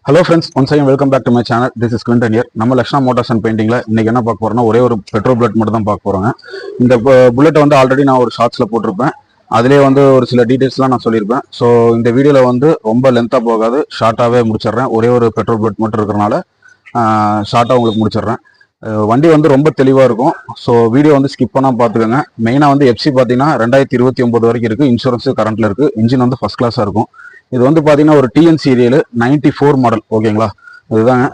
Hello friends, once again welcome back to my channel. This is Clinton here. நம்ம Lakshna Motors and பெயிண்டிங்ல இன்னைக்கு என்ன பார்க்க போறோம்னா ஒரே ஒரு பெட்ரோல் புல்லட் மட்டும் தான் பார்க்க போறோங்க. இந்த புல்லட் வந்து ஆல்ரெடி நான் ஒரு ஷார்ட்ஸ்ல போட்டிருப்பேன். அதிலே வந்து ஒரு சில டீடைல்ஸ்லாம் நான் சொல்லியிருப்பேன். ஸோ இந்த வீடியோல வந்து ரொம்ப லென்த்தா போகாது, ஷார்ட்டாவே முடிச்சிடுறேன். ஒரே ஒரு பெட்ரோல் புல்லட் மட்டும் இருக்கிறனால ஷார்ட்டா உங்களுக்கு முடிச்சிடுறேன். வண்டி வந்து ரொம்ப தெளிவாக இருக்கும். ஸோ வீடியோ வந்து ஸ்கிப் பண்ணால் பார்த்துக்கோங்க. மெயினாக வந்து எஃப்சி பார்த்தீங்கன்னா 2029 வரைக்கும் இருக்குது. இன்சூரன்ஸு கரண்ட்டில் இருக்குது. இன்ஜின் வந்து ஃபஸ்ட் கிளாஸாக இருக்கும். இது வந்து பார்த்தீங்கன்னா ஒரு டிஎன் சீரியல் 94 மாடல். ஓகேங்களா, இதுதாங்க.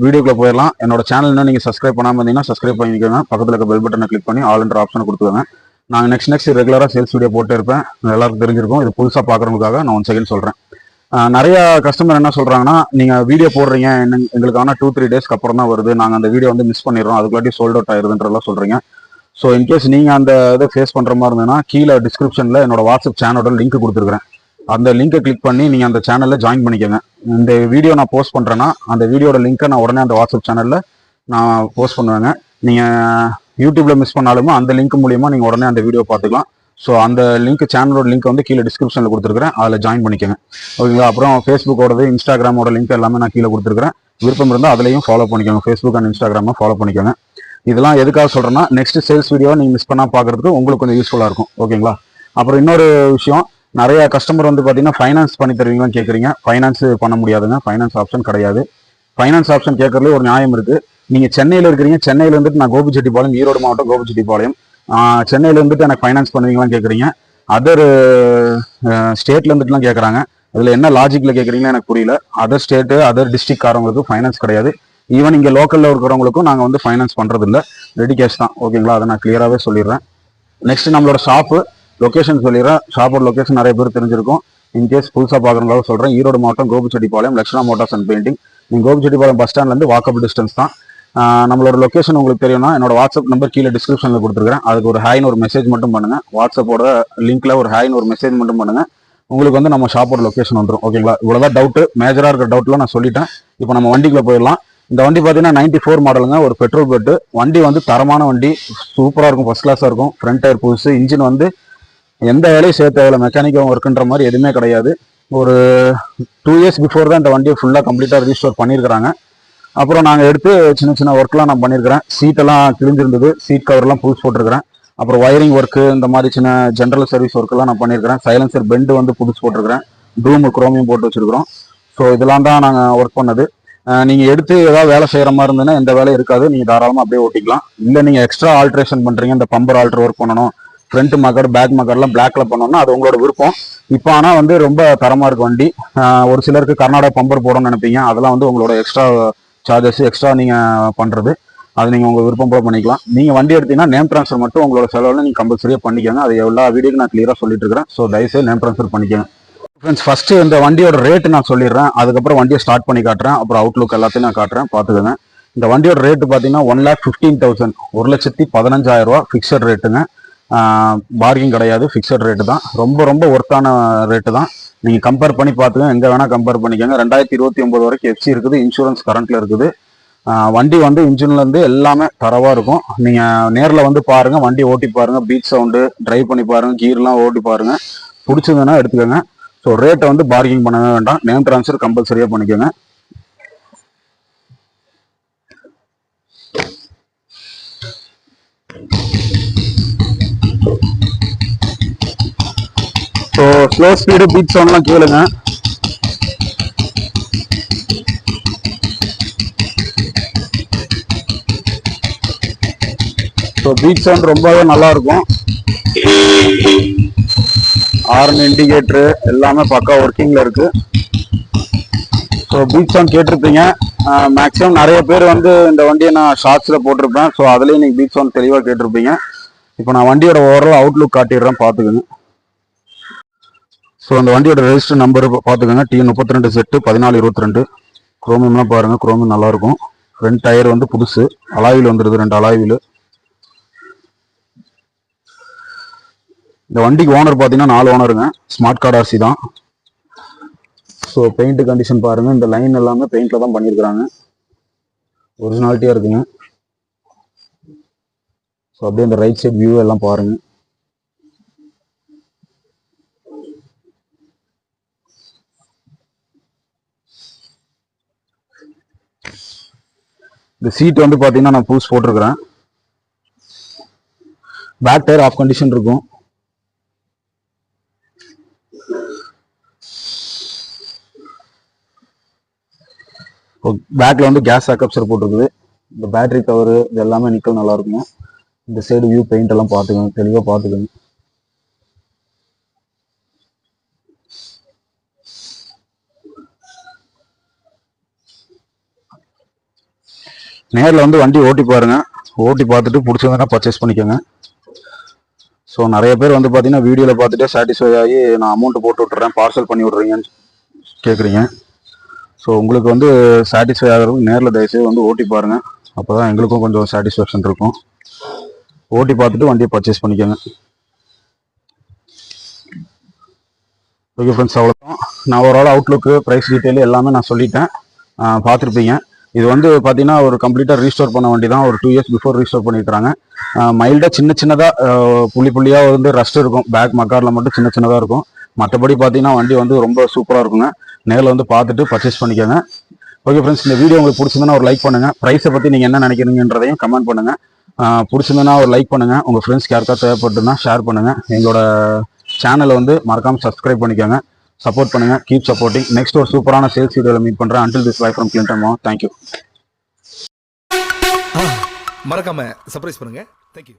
வீடியோக்குள்ள போயிடலாம். என்னோட சேனல் இன்னும் நீங்கள் சப்ஸ்கிரைப் பண்ணாமல் இருந்தீங்கன்னா சப்ஸ்கிரைப் பண்ணிக்கோங்க. பக்கத்தில் இருக்க பெல் பட்டனை கிளிக் பண்ணி ஆல் என்ற ஆப்ஷனை கொடுத்துக்கோங்க. நாங்கள் நெக்ஸ்ட் ரெகுலராக சேல்ஸ் வீடியோ போட்டு இருப்பேன். எல்லாருக்கும் தெரிஞ்சிருக்கும். இது புதுசாக பார்க்குறவங்களுக்காக நான் 1 செகண்ட் சொல்கிறேன். நிறைய கஸ்டமர் என்ன சொல்றாங்கன்னா, நீங்க வீடியோ போடுறீங்க எங்களுக்கு ஆனால் 2-3 டேஸ்க்கு அப்புறம் தான் வருது, நாங்கள் அந்த வீடியோ வந்து மிஸ் பண்ணிடுறோம், அதுக்குள்ளாட்டி சோல்ட் அவுட் ஆயிருதுன்றலாம் சொல்றீங்க. ஸோ இன்கேஸ் நீங்க அந்த இதை ஃபேஸ் பண்ற மாதிரி இருந்ததுன்னா கீழே டிஸ்கிரிப்ஷன்ல என்னோட வாட்ஸ்அப் சேனலோட லிங்க் கொடுத்துருக்கேன். அந்த லிங்கை கிளிக் பண்ணி நீங்க அந்த சேனல்ல ஜாயின் பண்ணிக்கோங்க. இந்த வீடியோ நான் போஸ்ட் பண்றேன்னா அந்த வீடியோட லிங்கை நான் உடனே அந்த வாட்ஸ்அப் சேனல்ல நான் போஸ்ட் பண்ணுவேங்க. நீங்க யூடியூப்ல மிஸ் பண்ணாலுமே அந்த லிங்க் மூலியமா நீங்க உடனே அந்த வீடியோ பார்த்துக்கலாம். ஸோ அந்த லிங்க், சேனலோட லிங்க் வந்து கீழே டிஸ்கிரிப்ஷனில் கொடுத்துருக்கேன், அதில் ஜாயின் பண்ணிக்கோங்க. ஓகேங்களா. அப்புறம் ஃபேஸ்புக்கோடது, இன்ஸ்டாகிராமோட லிங்க் எல்லாமே நான் கீழே கொடுத்துருக்கேன். விருப்பம் இருந்தால் அதிலையும் ஃபாலோ பண்ணிக்கோங்க. ஃபேஸ்புக் அண்ட் இன்ஸ்டாகிராமை ஃபாலோ பண்ணிக்கோங்க. இதெல்லாம் எதுக்காக சொல்கிறேன்னா, நெக்ஸ்ட் சேல்ஸ் வீடியோ நீங்கள் மிஸ் பண்ணால் பார்க்குறதுக்கு உங்களுக்கு கொஞ்சம் யூஸ்ஃபுல்லாக இருக்கும். ஓகேங்களா. அப்புறம் இன்னொரு விஷயம், நிறைய கஸ்டமர் வந்து பார்த்தீங்கன்னா ஃபைனான்ஸ் பண்ணி தருவீங்களான்னு கேட்குறீங்க. ஃபைனான்ஸ் பண்ண முடியாதுங்க. ஃபைனான்ஸ் ஆப்ஷன் கிடையாது. ஃபைனான்ஸ் ஆப்ஷன் கேட்கறதுல ஒரு நியாயம் இருக்குது. நீங்கள் சென்னையில் இருக்கிறீங்க, சென்னையில் இருந்துட்டு நான் கோபிச்செட்டிப்பாளையம், ஈரோடு மாவட்டம் கோபிச்செட்டிப்பாளையம், சென்னையில இருந்துட்டு எனக்கு ஃபைனான்ஸ் பண்ணுவீங்களான்னு கேட்குறீங்க. அதர் ஸ்டேட்ல இருந்துட்டுலாம் கேட்குறாங்க. அதில் என்ன லாஜிக்கில் கேட்குறீங்களா எனக்கு புரியல. அதர் ஸ்டேட்டு, அதர் டிஸ்ட்ரிக்ட்காரங்களுக்கு ஃபைனான்ஸ் கிடையாது. ஈவன் இங்கே லோக்கலில் இருக்கிறவங்களுக்கும் நாங்கள் வந்து ஃபைனான்ஸ் பண்ணுறது இல்லை, ரெடி கேஷ் தான். ஓகேங்களா, அதை நான் கிளியராகவே சொல்லிடுறேன். நெக்ஸ்ட் நம்மளோட ஷாப்பு லொக்கேஷன் சொல்லிடுறேன். ஷாப்போட லொக்கேஷன் நிறைய பேர் தெரிஞ்சிருக்கும். இன்கேஸ் புதுசாக பார்க்குறவங்களாக சொல்கிறேன். ஈரோடு மாவட்டம் Gobichettipalayam, Lakshna Motors and painting. நீங்கள் கோபிச்செட்டிப்பாளையம் பஸ் ஸ்டாண்ட்லேருந்து வாக்கபிள் டிஸ்டன்ஸ் தான். நம்மளோட லொக்கேஷன் உங்களுக்கு தெரியும்னா என்னோட வாட்ஸ்அப் நம்பர் கீழே டிஸ்கிரிப்ஷனில் கொடுத்துருக்கேன். அதுக்கு ஒரு ஹாய்னு ஒரு மெசேஜ் மட்டும் பண்ணுங்க. வாட்ஸ்அப்போட லிங்க்ல ஒரு ஹாய்னு ஒரு மெசேஜ் மட்டும் பண்ணுங்க. உங்களுக்கு வந்து நம்ம ஷாப்போட லொக்கேஷன் வந்துடும். ஓகேங்களா. இவ்வளோதான் டவுட்டு, மேஜராக இருக்கிற டவுட்லாம் நான் சொல்லிட்டேன். இப்போ நம்ம வண்டிக்குள்ள போயிடலாம். இந்த வண்டி பார்த்தீங்கன்னா 94 மாடலுங்க, ஒரு பெட்ரோல் பெட்டு வண்டி. வந்து தரமான வண்டி, சூப்பராக இருக்கும், ஃபர்ஸ்ட் கிளாஸாக இருக்கும். ஃப்ரண்ட் டயர் புதுசு. இன்ஜின் வந்து எந்த வேலையும் சேர்த்து தேவையில்ல, மெக்கானிக்கும் ஒர்க்குன்ற மாதிரி எதுவுமே கிடையாது. ஒரு 2 இயர்ஸ் பிஃபோர் தான் இந்த வண்டியை ஃபுல்லாக கம்ப்ளீட்டாக ரிஜிஸ்டர் பண்ணியிருக்கிறாங்க. அப்புறம் நாங்கள் எடுத்து சின்ன சின்ன ஒர்க்லாம் நான் பண்ணியிருக்கிறேன். சீட்டெல்லாம் கிழிஞ்சிருந்தது, சீட் கவர்லாம் புதுசு போட்டிருக்கிறேன். அப்புறம் ஒயரிங் ஒர்க்கு, இந்த மாதிரி சின்ன ஜென்ரல் சர்வீஸ் ஒர்க்கெல்லாம் நான் பண்ணியிருக்கிறேன். சைலன்சர் பெண்டு வந்து புதுசு போட்டிருக்கிறேன். டூமு குரோமியம் போட்டு வச்சிருக்கிறோம். ஸோ இதெல்லாம் தான் நாங்கள் ஒர்க் பண்ணது. நீங்கள் எடுத்து ஏதாவது வேலை செய்கிற மாதிரி இருந்ததுன்னா எந்த வேலையும் இருக்காது, நீங்கள் தாராளமாக அப்படியே ஓட்டிக்கலாம். இல்லை நீங்கள் எக்ஸ்ட்ரா ஆல்ட்ரேஷன் பண்ணுறீங்க, இந்த பம்பர் ஆல்ட்ரு ஒர்க் பண்ணணும், ஃப்ரண்ட் மக்கர் பேக் மக்கர்லாம் பிளாக்ல பண்ணணும்னா அது உங்களோட விருப்பம். இப்போ ஆனால் வந்து ரொம்ப தரமாக இருக்கு வண்டி. ஒரு சிலருக்கு கர்நாடகா பம்பர் போடணும்னு நினைப்பீங்க, அதெல்லாம் வந்து உங்களோட எக்ஸ்ட்ரா சார்ஜஸ், எக்ஸ்ட்ரா நீங்கள் பண்ணுறது, அது நீங்கள் உங்கள் விருப்பம் போல பண்ணிக்கலாம். நீங்கள் வண்டி எடுத்தீங்கன்னா நேம் ட்ரான்ஸ்ஃபர் மட்டும் உங்களோட செலவில் நீங்கள் கம்பல்சரியாக பண்ணிக்கோங்க. அது எல்லா வீடியோக்கு நான் கிளியராக சொல்லிட்டு இருக்கிறேன். ஸோ தயவுசெய்து நேம் ட்ரான்ஸ்ஃபர் பண்ணிக்கோங்க. ஃப்ரெண்ட்ஸ், ஃபர்ஸ்ட் இந்த வண்டியோட ரேட்டு நான் சொல்லிடுறேன். அதுக்கப்புறம் வண்டியை ஸ்டார்ட் பண்ணி காட்டுறேன். அப்புறம் அவுட்லுக் எல்லாத்தையும் நான் காட்டுறேன், பார்த்துக்கோங்க. இந்த வண்டியோட ரேட்டு பார்த்தீங்கன்னா 1,15,000, 1,15,000 ஃபிக்ஸட் ரேட்டுங்க. பார்கிங் கிடையாது, ஃபிக்ஸட் ரேட்டு தான். ரொம்ப ரொம்ப ஒர்த்தான ரேட்டு தான். நீங்கள் கம்பேர் பண்ணி பார்த்துங்க, எங்கே வேணால் கம்பேர் பண்ணிக்கோங்க. 2029 வரைக்கும் எஃப்சி இருக்குது, இன்சூரன்ஸ் கரண்ட்டில் இருக்குது. வண்டி வந்து இன்ஜின்லேருந்து எல்லாமே தரவாக இருக்கும். நீங்கள் நேரில் வந்து பாருங்கள், வண்டி ஓட்டி பாருங்கள், பீட் சவுண்டு ட்ரைவ் பண்ணி பாருங்கள், கீர்லாம் ஓட்டி பாருங்கள். பிடிச்சதுன்னா எடுத்துக்கோங்க. ஸோ ரேட்டை வந்து பார்கிங் பண்ணவே வேண்டாம். நேம் ட்ரான்ஸ்ஃபர் கம்பல்சரியாக பண்ணிக்கோங்க. ஸோ ஸ்லோ ஸ்பீடு பீட் சவுண்ட்லாம் கேளுங்க. ஸோ பீட் சவுண்ட் ரொம்பவே நல்லா இருக்கும். ஹார்ன், இண்டிகேட்டரு எல்லாமே பக்கா ஒர்க்கிங்ல இருக்கு. ஸோ பீட் சவுண்ட் கேட்டிருப்பீங்க. மேக்ஸிமம் நிறைய பேர் வந்து இந்த வண்டியை நான் ஷார்ட்ஸில் போட்டிருப்பேன். ஸோ அதுலேயும் நீங்கள் பீட் சவுண்ட் தெளிவாக கேட்டிருப்பீங்க. இப்போ நான் வண்டியோட ஓவரால் அவுட்லுக் காட்டிடுறேன், பார்த்துக்கோங்க. ஸோ அந்த வண்டியோட ரெஜிஸ்டர் நம்பர் பார்த்துக்கோங்க, T32Z 1422. குரோமியம்லாம் பாருங்கள், குரோமியம் நல்லாயிருக்கும். ஃப்ரண்ட் டயர் வந்து புதுசு, அலாயில் வந்துடுது, 2 அலாயில். இந்த வண்டிக்கு ஓனர் பார்த்தீங்கன்னா 4 ஓனருங்க, ஸ்மார்ட் கார்டு ஆர்சி தான். ஸோ பெயிண்ட் கண்டிஷன் பாருங்கள், இந்த லைன் எல்லாமே பெயிண்டில் தான் பண்ணியிருக்கிறாங்க, ஒரிஜினாலிட்டியாக இருக்குங்க. ஸோ அப்படியே இந்த ரைட் சைட் வியூ எல்லாம் பாருங்கள். இந்த சீட் வந்து பார்த்தீங்கன்னா நான் புதுசு போட்டிருக்கிறேன். பேக் டயர் ஆஃப் கண்டிஷன் இருக்கும். பேக்ல வந்து கேஸ் பேக்கப்ஸர் போட்டிருக்குது. இந்த பேட்டரி கவரு இது எல்லாமே நிக்கல் நல்லா இருக்குங்க. இந்த சைடு வியூ பெயிண்ட் எல்லாம் பார்த்துக்கோங்க, தெளிவாக பார்த்துக்கோங்க. நேரில் வந்து வண்டி ஓட்டி பாருங்க, ஓட்டி பார்த்துட்டு பிடிச்சதுன்னா பர்ச்சேஸ் பண்ணிக்கோங்க. ஸோ நிறைய பேர் வந்து பார்த்தீங்கன்னா வீடியோவில் பார்த்துட்டே சாட்டிஸ்ஃபை ஆகி நான் அமௌண்ட் போட்டு விட்டுறேன், பார்சல் பண்ணி விட்றீங்கன்னு கேட்குறீங்க. ஸோ உங்களுக்கு வந்து சாட்டிஸ்ஃபை ஆகிறதுக்கு நேரில் தயவுசெய்து வந்து ஓட்டி பாருங்கள். அப்போ தான் எங்களுக்கும் கொஞ்சம் சாட்டிஸ்ஃபேக்ஷன் இருக்கும். ஓட்டி பார்த்துட்டு வண்டியை பர்ச்சேஸ் பண்ணிக்கோங்க. ஓகே ஃப்ரெண்ட்ஸ், அவ்வளோதான். நான் ஓவரால் அவுட்லுக்கு ப்ரைஸ் டீட்டெயில் எல்லாமே நான் சொல்லிட்டேன், பார்த்துருப்பீங்க. இது வந்து பார்த்தீங்கன்னா ஒரு கம்ப்ளீட்டாக ரீஸ்டோர் பண்ண வண்டி தான். ஒரு 2 இயர்ஸ் பிஃபோர் ரீஸ்டோர் பண்ணியிருக்காங்க. மைல்டாக சின்னதாக புள்ளி புள்ளியாக வந்து ரஸ்ட் இருக்கும். பேக் மக்காரில் மட்டும் சின்னதாக இருக்கும். மற்றபடி பார்த்தீங்கன்னா வண்டி வந்து ரொம்ப சூப்பராக இருக்குங்க. நேரில் வந்து பார்த்துட்டு பர்ச்சேஸ் பண்ணிக்கோங்க. ஓகே ஃப்ரெண்ட்ஸ், இந்த வீடியோ உங்களுக்கு பிடிச்சிருந்தா ஒரு லைக் பண்ணுங்கள். ப்ரைஸை பற்றி நீங்கள் என்ன நினைக்கிறீங்கன்றதையும் கமெண்ட் பண்ணுங்கள். பிடிச்சிருந்தனா ஒரு லைக் பண்ணுங்கள். உங்கள் ஃப்ரெண்ட்ஸ்க்கு யாருக்காவது தேவைப்பட்டுன்னா ஷேர் பண்ணுங்கள். எங்களோட சேனலை வந்து மறக்காமல் சப்ஸ்கிரைப் பண்ணிக்கோங்க. சப்போர்ட் பண்ணுங்கள். Keep supporting. நெக்ஸ்ட் ஒரு சூப்பரான சேல்ஸ் வீடியோவில் மீட் பண்ணுறேன். Until this by from Clinton. Thank you. மறக்காம சர்ப்ரைஸ் பண்ணுங்க.